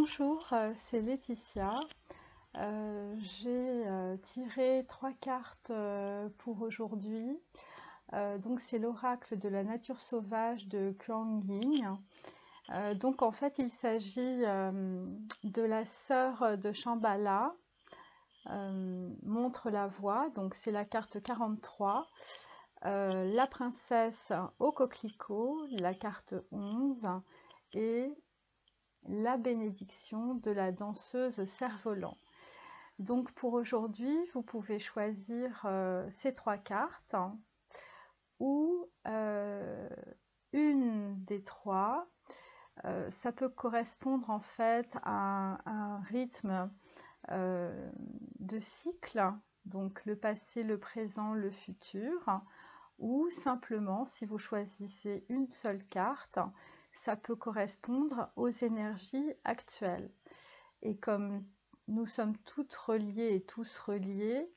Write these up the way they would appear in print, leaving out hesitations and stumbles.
Bonjour, c'est Laetitia. J'ai tiré 3 cartes pour aujourd'hui. Donc c'est l'oracle de la nature sauvage de Kuan Yin. Donc en fait il s'agit de la sœur de Shambhala, montre la voie, donc c'est la carte 43. La princesse au coquelicot, la carte 11, et la bénédiction de la danseuse cerf-volant. Donc pour aujourd'hui, vous pouvez choisir ces 3 cartes ou une des 3. Ça peut correspondre en fait à un rythme de cycle, donc le passé, le présent, le futur, ou simplement si vous choisissez une seule carte, ça peut correspondre aux énergies actuelles. Et comme nous sommes toutes reliées et tous reliés,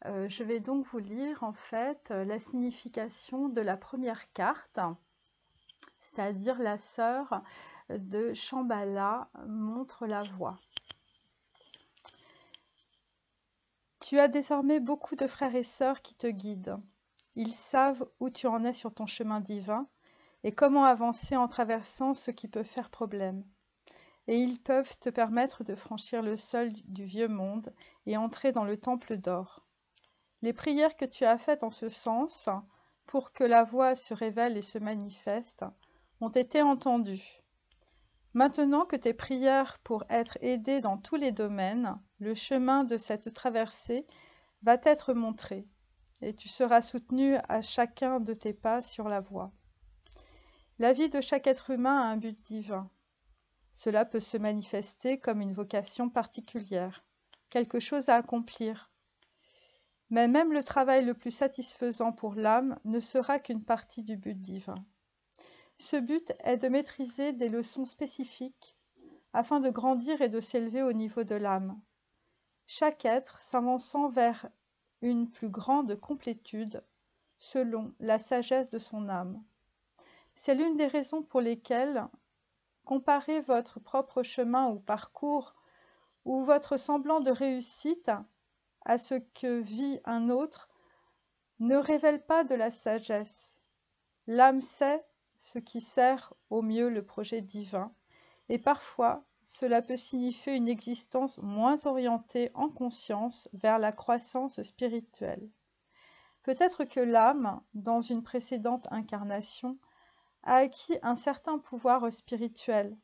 je vais donc vous lire en fait la signification de la première carte, c'est-à-dire la sœur de Shambhala montre la voie. Tu as désormais beaucoup de frères et sœurs qui te guident. Ils savent où tu en es sur ton chemin divin et comment avancer en traversant ce qui peut faire problème. Et ils peuvent te permettre de franchir le sol du vieux monde et entrer dans le temple d'or. Les prières que tu as faites en ce sens, pour que la voie se révèle et se manifeste, ont été entendues. Maintenant que tes prières pour être aidé dans tous les domaines, le chemin de cette traversée va t'être montré, et tu seras soutenu à chacun de tes pas sur la voie. La vie de chaque être humain a un but divin. Cela peut se manifester comme une vocation particulière, quelque chose à accomplir. Mais même le travail le plus satisfaisant pour l'âme ne sera qu'une partie du but divin. Ce but est de maîtriser des leçons spécifiques afin de grandir et de s'élever au niveau de l'âme. Chaque être s'avançant vers une plus grande complétude selon la sagesse de son âme. C'est l'une des raisons pour lesquelles comparer votre propre chemin ou parcours ou votre semblant de réussite à ce que vit un autre ne révèle pas de la sagesse. L'âme sait ce qui sert au mieux le projet divin, et parfois cela peut signifier une existence moins orientée en conscience vers la croissance spirituelle. Peut-être que l'âme, dans une précédente incarnation, a acquis un certain pouvoir spirituel,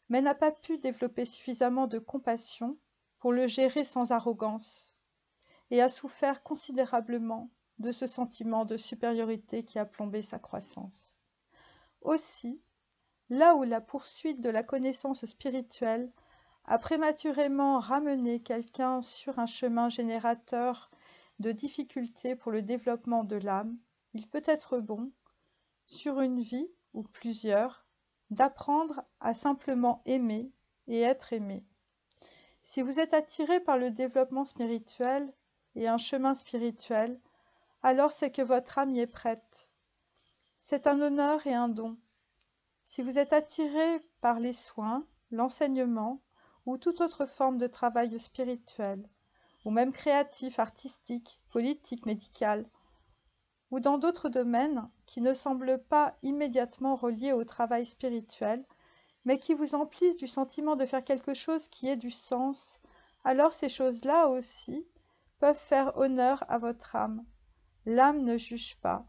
mais n'a pas pu développer suffisamment de compassion pour le gérer sans arrogance, et a souffert considérablement de ce sentiment de supériorité qui a plombé sa croissance. Aussi, là où la poursuite de la connaissance spirituelle a prématurément ramené quelqu'un sur un chemin générateur de difficultés pour le développement de l'âme, il peut être bon, sur une vie ou plusieurs, d'apprendre à simplement aimer et être aimé. Si vous êtes attiré par le développement spirituel et un chemin spirituel, alors c'est que votre âme y est prête. C'est un honneur et un don. Si vous êtes attiré par les soins, l'enseignement ou toute autre forme de travail spirituel, ou même créatif, artistique, politique, médical, ou dans d'autres domaines qui ne semblent pas immédiatement reliés au travail spirituel, mais qui vous emplissent du sentiment de faire quelque chose qui ait du sens, alors ces choses-là aussi peuvent faire honneur à votre âme. L'âme ne juge pas.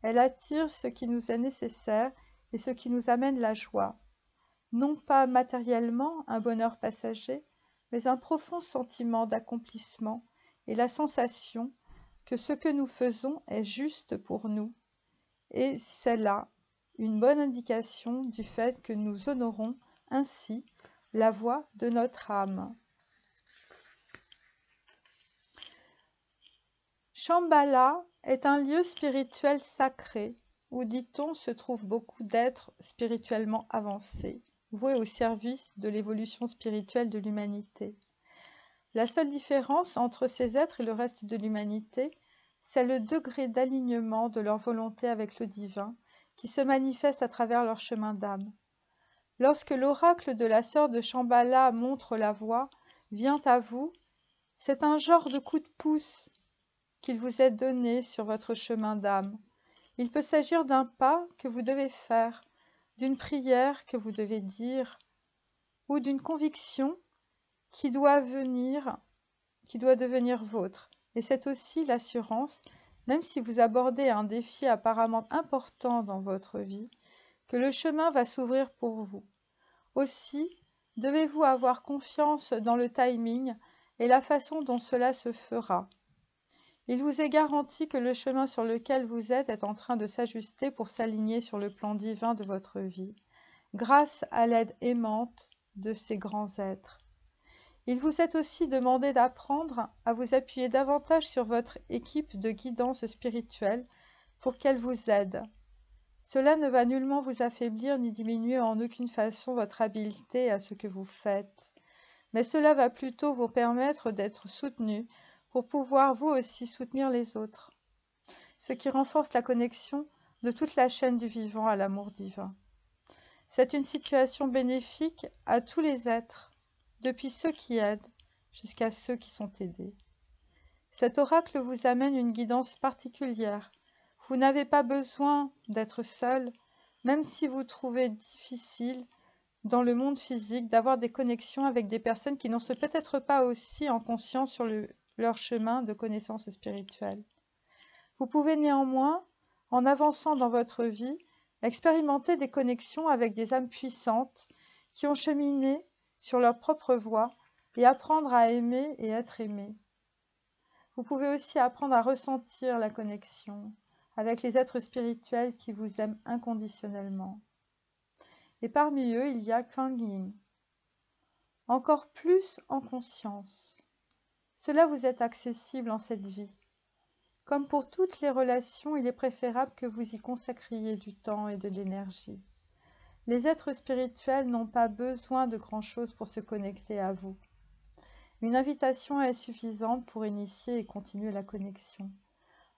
Elle attire ce qui nous est nécessaire et ce qui nous amène la joie. Non pas matériellement un bonheur passager, mais un profond sentiment d'accomplissement et la sensation que ce que nous faisons est juste pour nous. Et c'est là une bonne indication du fait que nous honorons ainsi la voix de notre âme. Shambhala est un lieu spirituel sacré où, dit-on, se trouvent beaucoup d'êtres spirituellement avancés, voués au service de l'évolution spirituelle de l'humanité. La seule différence entre ces êtres et le reste de l'humanité, c'est le degré d'alignement de leur volonté avec le divin qui se manifeste à travers leur chemin d'âme. Lorsque l'oracle de la sœur de Shambhala montre la voie, vient à vous, c'est un genre de coup de pouce qu'il vous est donné sur votre chemin d'âme. Il peut s'agir d'un pas que vous devez faire, d'une prière que vous devez dire, ou d'une conviction qui doit devenir vôtre. Et c'est aussi l'assurance, même si vous abordez un défi apparemment important dans votre vie, que le chemin va s'ouvrir pour vous. Aussi, devez-vous avoir confiance dans le timing et la façon dont cela se fera. Il vous est garanti que le chemin sur lequel vous êtes est en train de s'ajuster pour s'aligner sur le plan divin de votre vie, grâce à l'aide aimante de ces grands êtres. Il vous est aussi demandé d'apprendre à vous appuyer davantage sur votre équipe de guidance spirituelle pour qu'elle vous aide. Cela ne va nullement vous affaiblir ni diminuer en aucune façon votre habileté à ce que vous faites, mais cela va plutôt vous permettre d'être soutenu pour pouvoir vous aussi soutenir les autres, ce qui renforce la connexion de toute la chaîne du vivant à l'amour divin. C'est une situation bénéfique à tous les êtres, depuis ceux qui aident jusqu'à ceux qui sont aidés. Cet oracle vous amène une guidance particulière. Vous n'avez pas besoin d'être seul, même si vous trouvez difficile dans le monde physique d'avoir des connexions avec des personnes qui n'en sont peut-être pas aussi en conscience sur leur chemin de connaissance spirituelle. Vous pouvez néanmoins, en avançant dans votre vie, expérimenter des connexions avec des âmes puissantes qui ont cheminé sur leur propre voie et apprendre à aimer et être aimé. Vous pouvez aussi apprendre à ressentir la connexion avec les êtres spirituels qui vous aiment inconditionnellement. Et parmi eux, il y a Kuan Yin. Encore plus en conscience. Cela vous est accessible en cette vie. Comme pour toutes les relations, il est préférable que vous y consacriez du temps et de l'énergie. Les êtres spirituels n'ont pas besoin de grand-chose pour se connecter à vous. Une invitation est suffisante pour initier et continuer la connexion.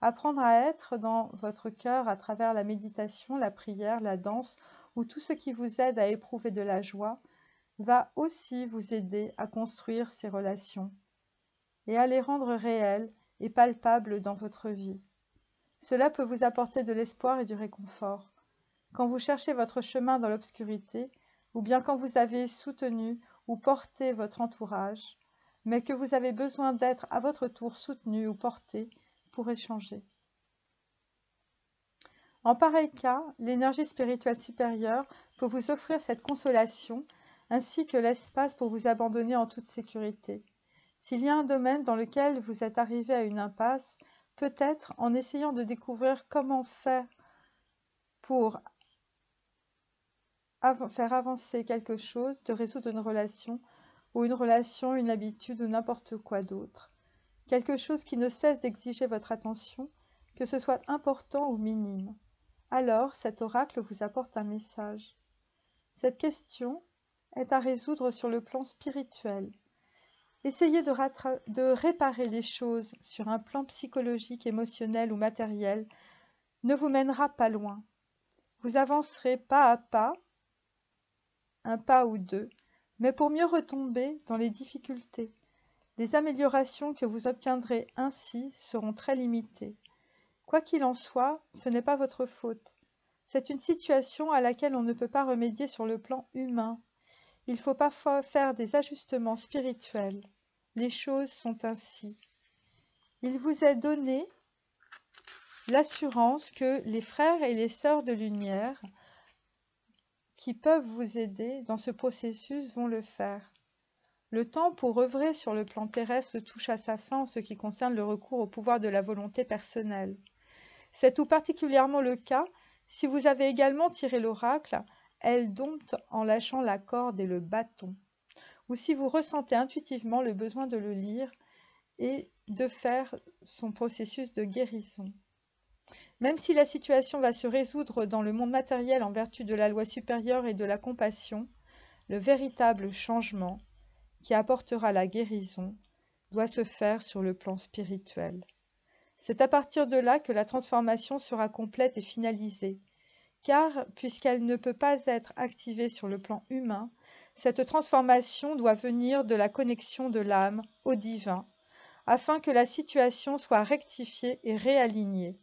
Apprendre à être dans votre cœur à travers la méditation, la prière, la danse ou tout ce qui vous aide à éprouver de la joie va aussi vous aider à construire ces relations et à les rendre réelles et palpables dans votre vie. Cela peut vous apporter de l'espoir et du réconfort. Quand vous cherchez votre chemin dans l'obscurité, ou bien quand vous avez soutenu ou porté votre entourage, mais que vous avez besoin d'être à votre tour soutenu ou porté pour échanger. En pareil cas, l'énergie spirituelle supérieure peut vous offrir cette consolation ainsi que l'espace pour vous abandonner en toute sécurité. S'il y a un domaine dans lequel vous êtes arrivé à une impasse, peut-être en essayant de découvrir comment faire pour faire avancer quelque chose, de résoudre une relation, une habitude ou n'importe quoi d'autre. Quelque chose qui ne cesse d'exiger votre attention, que ce soit important ou minime. Alors, cet oracle vous apporte un message. Cette question est à résoudre sur le plan spirituel. Essayez de réparer les choses sur un plan psychologique, émotionnel ou matériel ne vous mènera pas loin. Vous avancerez pas à pas, un pas ou deux, mais pour mieux retomber dans les difficultés. Les améliorations que vous obtiendrez ainsi seront très limitées. Quoi qu'il en soit, ce n'est pas votre faute. C'est une situation à laquelle on ne peut pas remédier sur le plan humain. Il faut parfois faire des ajustements spirituels. Les choses sont ainsi. Il vous est donné l'assurance que les frères et les sœurs de lumière qui peuvent vous aider dans ce processus vont le faire. Le temps pour œuvrer sur le plan terrestre touche à sa fin en ce qui concerne le recours au pouvoir de la volonté personnelle. C'est tout particulièrement le cas si vous avez également tiré l'oracle, elle dompte en lâchant la corde et le bâton, ou si vous ressentez intuitivement le besoin de le lire et de faire son processus de guérison. Même si la situation va se résoudre dans le monde matériel en vertu de la loi supérieure et de la compassion, le véritable changement qui apportera la guérison doit se faire sur le plan spirituel. C'est à partir de là que la transformation sera complète et finalisée, car puisqu'elle ne peut pas être activée sur le plan humain, cette transformation doit venir de la connexion de l'âme au divin, afin que la situation soit rectifiée et réalignée,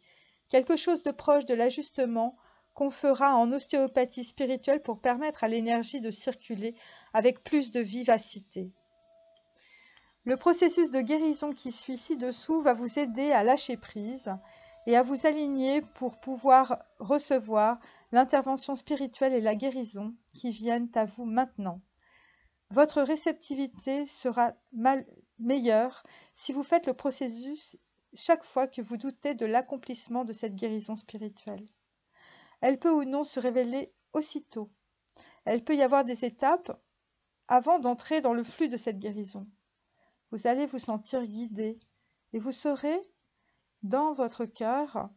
quelque chose de proche de l'ajustement qu'on fera en ostéopathie spirituelle pour permettre à l'énergie de circuler avec plus de vivacité. Le processus de guérison qui suit ci-dessous va vous aider à lâcher prise et à vous aligner pour pouvoir recevoir l'intervention spirituelle et la guérison qui viennent à vous maintenant. Votre réceptivité sera meilleure si vous faites le processus chaque fois que vous doutez de l'accomplissement de cette guérison spirituelle. Elle peut ou non se révéler aussitôt. Elle peut y avoir des étapes avant d'entrer dans le flux de cette guérison. Vous allez vous sentir guidé et vous saurez dans votre cœur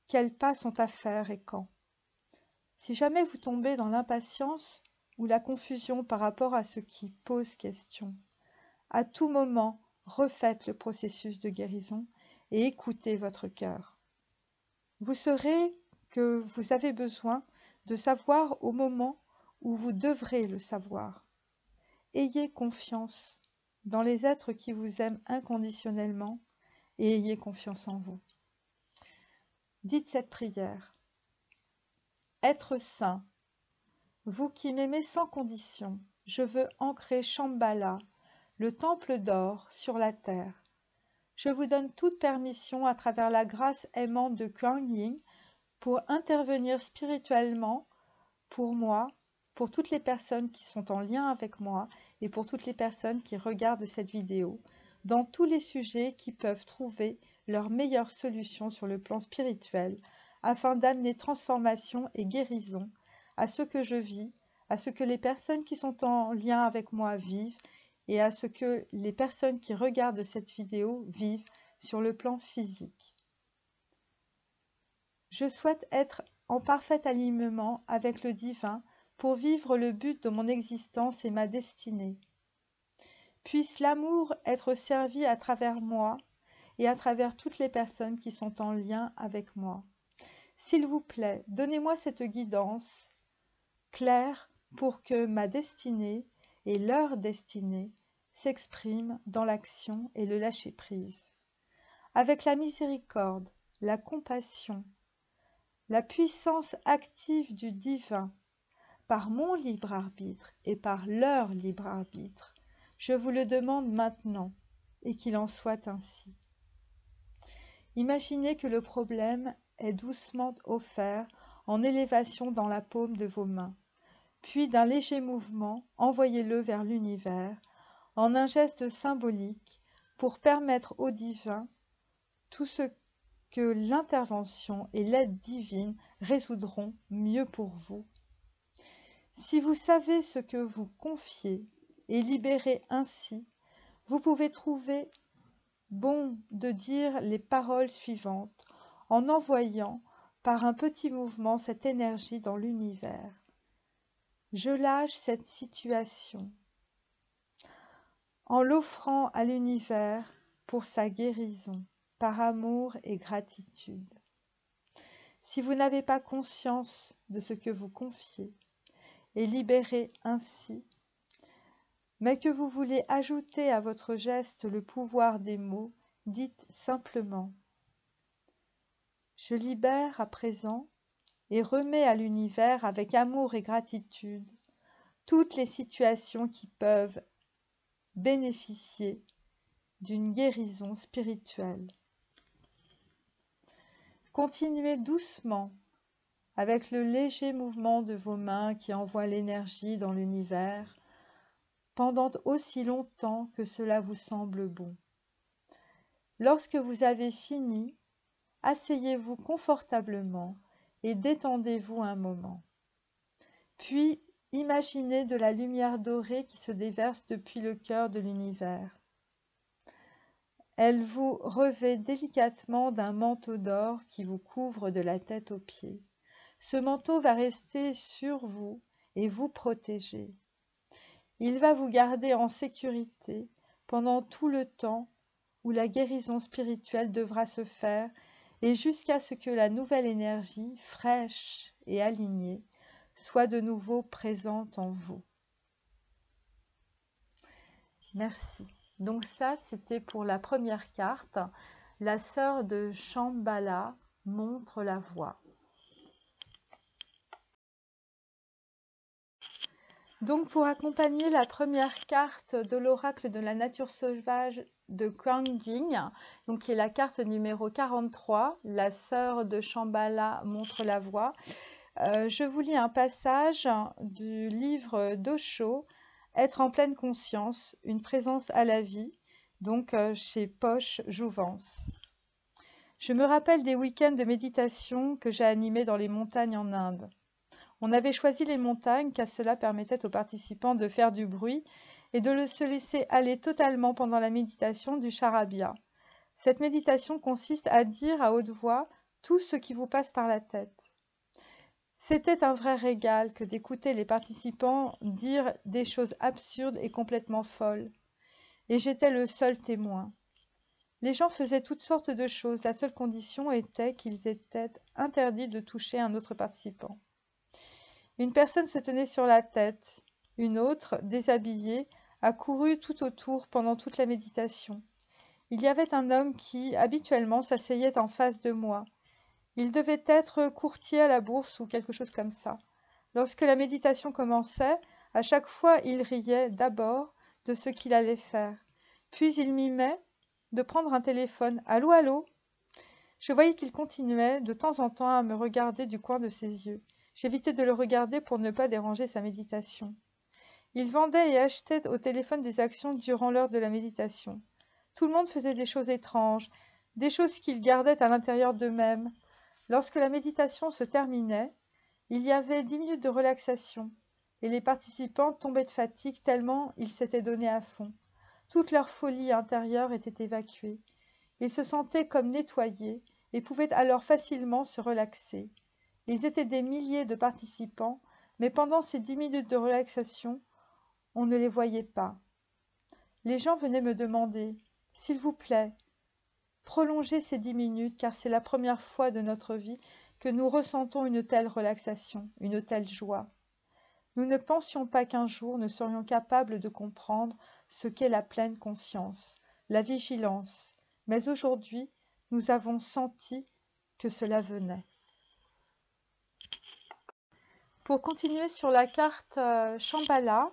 quels pas sont à faire et quand. Si jamais vous tombez dans l'impatience ou la confusion par rapport à ce qui pose question, à tout moment, refaites le processus de guérison et écoutez votre cœur. Vous saurez que vous avez besoin de savoir au moment où vous devrez le savoir. Ayez confiance dans les êtres qui vous aiment inconditionnellement et ayez confiance en vous. Dites cette prière. Être saint, vous qui m'aimez sans condition, je veux ancrer Shambhala, le temple d'or, sur la terre. Je vous donne toute permission à travers la grâce aimante de Kuan Yin pour intervenir spirituellement pour moi, pour toutes les personnes qui sont en lien avec moi et pour toutes les personnes qui regardent cette vidéo, dans tous les sujets qui peuvent trouver leur meilleure solution sur le plan spirituel, afin d'amener transformation et guérison à ce que je vis, à ce que les personnes qui sont en lien avec moi vivent et à ce que les personnes qui regardent cette vidéo vivent sur le plan physique. Je souhaite être en parfait alignement avec le divin pour vivre le but de mon existence et ma destinée. Puisse l'amour être servi à travers moi et à travers toutes les personnes qui sont en lien avec moi. S'il vous plaît, donnez-moi cette guidance claire pour que ma destinée et leur destinée s'expriment dans l'action et le lâcher-prise. Avec la miséricorde, la compassion, la puissance active du divin, par mon libre arbitre et par leur libre arbitre, je vous le demande maintenant, et qu'il en soit ainsi. Imaginez que le problème est doucement offert en élévation dans la paume de vos mains, puis d'un léger mouvement, envoyez-le vers l'univers, en un geste symbolique, pour permettre au divin tout ce que l'intervention et l'aide divine résoudront mieux pour vous. Si vous savez ce que vous confiez et libérez ainsi, vous pouvez trouver bon de dire les paroles suivantes en envoyant par un petit mouvement cette énergie dans l'univers. Je lâche cette situation en l'offrant à l'univers pour sa guérison, par amour et gratitude. Si vous n'avez pas conscience de ce que vous confiez et libérez ainsi, mais que vous voulez ajouter à votre geste le pouvoir des mots, dites simplement « Je libère à présent et remets à l'univers avec amour et gratitude toutes les situations qui peuvent bénéficier d'une guérison spirituelle. » Continuez doucement avec le léger mouvement de vos mains qui envoie l'énergie dans l'univers pendant aussi longtemps que cela vous semble bon. Lorsque vous avez fini, asseyez-vous confortablement et détendez-vous un moment. Puis, imaginez de la lumière dorée qui se déverse depuis le cœur de l'univers. Elle vous revêt délicatement d'un manteau d'or qui vous couvre de la tête aux pieds. Ce manteau va rester sur vous et vous protéger. Il va vous garder en sécurité pendant tout le temps où la guérison spirituelle devra se faire et jusqu'à ce que la nouvelle énergie, fraîche et alignée, soit de nouveau présente en vous. Merci. Donc ça, c'était pour la première carte. La sœur de Shambhala montre la voie. Donc pour accompagner la première carte de l'oracle de la nature sauvage de Kuan Yin, donc qui est la carte numéro 43, la sœur de Shambhala montre la voie, je vous lis un passage du livre d'Osho, Être en pleine conscience, une présence à la vie, donc chez Poche Jouvence. Je me rappelle des week-ends de méditation que j'ai animés dans les montagnes en Inde. On avait choisi les montagnes car cela permettait aux participants de faire du bruit et de se laisser aller totalement pendant la méditation du charabia. Cette méditation consiste à dire à haute voix tout ce qui vous passe par la tête. C'était un vrai régal que d'écouter les participants dire des choses absurdes et complètement folles. Et j'étais le seul témoin. Les gens faisaient toutes sortes de choses, la seule condition était qu'ils étaient interdits de toucher un autre participant. Une personne se tenait sur la tête, une autre, déshabillée, a couru tout autour pendant toute la méditation. Il y avait un homme qui, habituellement, s'asseyait en face de moi. Il devait être courtier à la bourse ou quelque chose comme ça. Lorsque la méditation commençait, à chaque fois il riait d'abord de ce qu'il allait faire. Puis il mimait de prendre un téléphone. « Allô, allô ?» Je voyais qu'il continuait de temps en temps à me regarder du coin de ses yeux. J'évitais de le regarder pour ne pas déranger sa méditation. Il vendait et achetait au téléphone des actions durant l'heure de la méditation. Tout le monde faisait des choses étranges, des choses qu'ils gardaient à l'intérieur d'eux-mêmes. Lorsque la méditation se terminait, il y avait 10 minutes de relaxation, et les participants tombaient de fatigue tellement ils s'étaient donnés à fond. Toute leur folie intérieure était évacuée. Ils se sentaient comme nettoyés et pouvaient alors facilement se relaxer. Ils étaient des milliers de participants, mais pendant ces 10 minutes de relaxation, on ne les voyait pas. Les gens venaient me demander « S'il vous plaît, prolongez ces 10 minutes car c'est la première fois de notre vie que nous ressentons une telle relaxation, une telle joie. Nous ne pensions pas qu'un jour nous serions capables de comprendre ce qu'est la pleine conscience, la vigilance, mais aujourd'hui, nous avons senti que cela venait. » Pour continuer sur la carte Shambhala,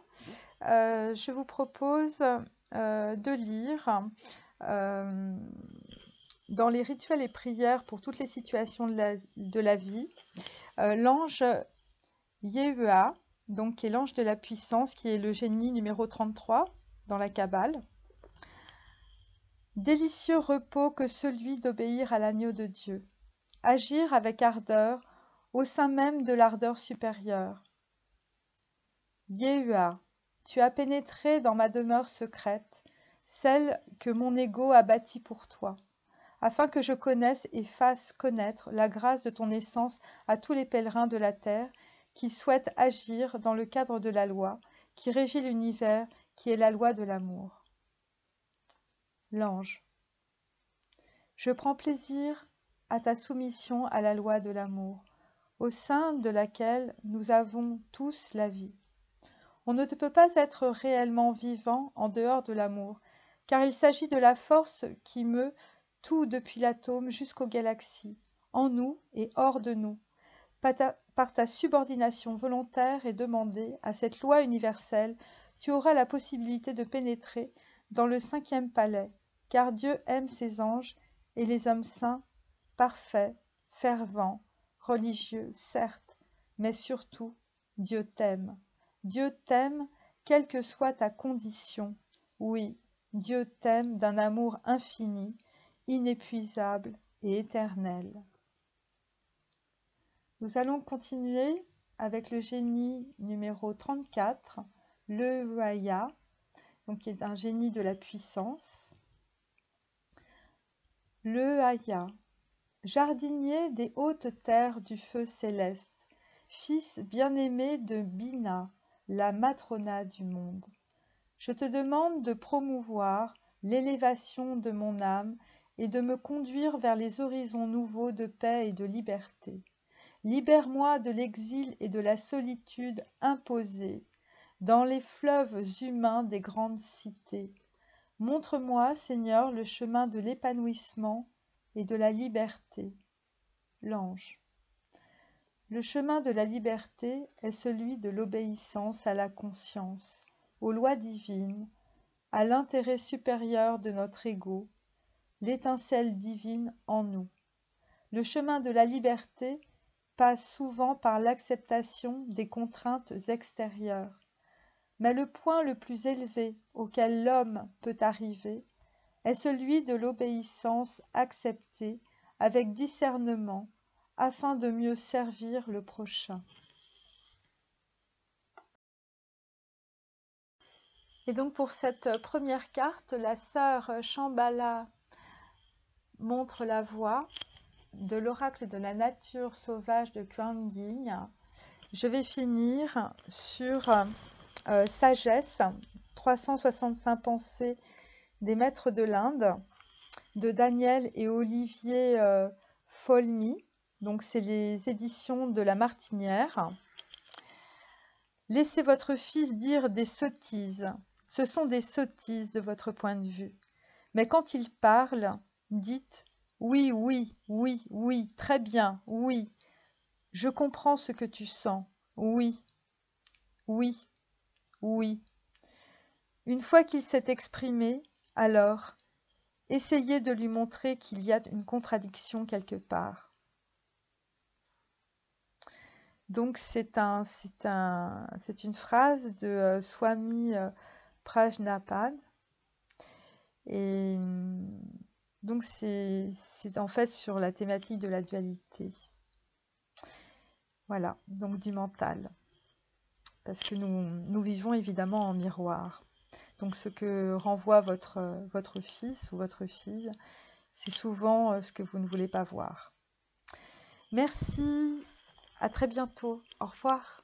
je vous propose de lire dans les rituels et prières pour toutes les situations de la vie, l'ange Yehua, donc qui est l'ange de la puissance, qui est le génie numéro 33 dans la Kabbale. Délicieux repos que celui d'obéir à l'agneau de Dieu, agir avec ardeur au sein même de l'ardeur supérieure. Yehua, tu as pénétré dans ma demeure secrète, celle que mon ego a bâtie pour toi, afin que je connaisse et fasse connaître la grâce de ton essence à tous les pèlerins de la terre qui souhaitent agir dans le cadre de la loi, qui régit l'univers, qui est la loi de l'amour. L'ange. Je prends plaisir à ta soumission à la loi de l'amour, au sein de laquelle nous avons tous la vie. On ne peut pas être réellement vivant en dehors de l'amour, car il s'agit de la force qui meut tout depuis l'atome jusqu'aux galaxies, en nous et hors de nous. Par ta subordination volontaire et demandée à cette loi universelle, tu auras la possibilité de pénétrer dans le 5e palais, car Dieu aime ses anges et les hommes saints, parfaits, fervents, religieux, certes, mais surtout, Dieu t'aime. Dieu t'aime, quelle que soit ta condition. Oui, Dieu t'aime d'un amour infini, inépuisable et éternel. Nous allons continuer avec le génie numéro 34, le Vaya, donc qui est un génie de la puissance. Le Haya, jardinier des hautes terres du feu céleste, fils bien-aimé de Bina, la matrona du monde. Je te demande de promouvoir l'élévation de mon âme et de me conduire vers les horizons nouveaux de paix et de liberté. Libère-moi de l'exil et de la solitude imposée dans les fleuves humains des grandes cités. Montre-moi, Seigneur, le chemin de l'épanouissement et de la liberté. L'ange. Le chemin de la liberté est celui de l'obéissance à la conscience, aux lois divines, à l'intérêt supérieur de notre ego, l'étincelle divine en nous. Le chemin de la liberté passe souvent par l'acceptation des contraintes extérieures, mais le point le plus élevé auquel l'homme peut arriver est celui de l'obéissance acceptée avec discernement afin de mieux servir le prochain. Et donc pour cette première carte, la sœur Shambhala montre la voie de l'oracle de la nature sauvage de Kuan Yin. Je vais finir sur Sagesse, 365 pensées des maîtres de l'Inde, de Daniel et Olivier Folmy. Donc c'est les éditions de La Martinière. Laissez votre fils dire des sottises. Ce sont des sottises de votre point de vue. Mais quand il parle, dites « Oui, oui, oui, oui, très bien, oui. Je comprends ce que tu sens. Oui, oui, oui. » Une fois qu'il s'est exprimé, alors, essayez de lui montrer qu'il y a une contradiction quelque part. Donc c'est une phrase de Swami Prajnapad. Et donc c'est en fait sur la thématique de la dualité. Voilà, donc du mental. Parce que nous vivons évidemment en miroir. Donc ce que renvoie votre fils ou votre fille, c'est souvent ce que vous ne voulez pas voir. Merci, à très bientôt, au revoir.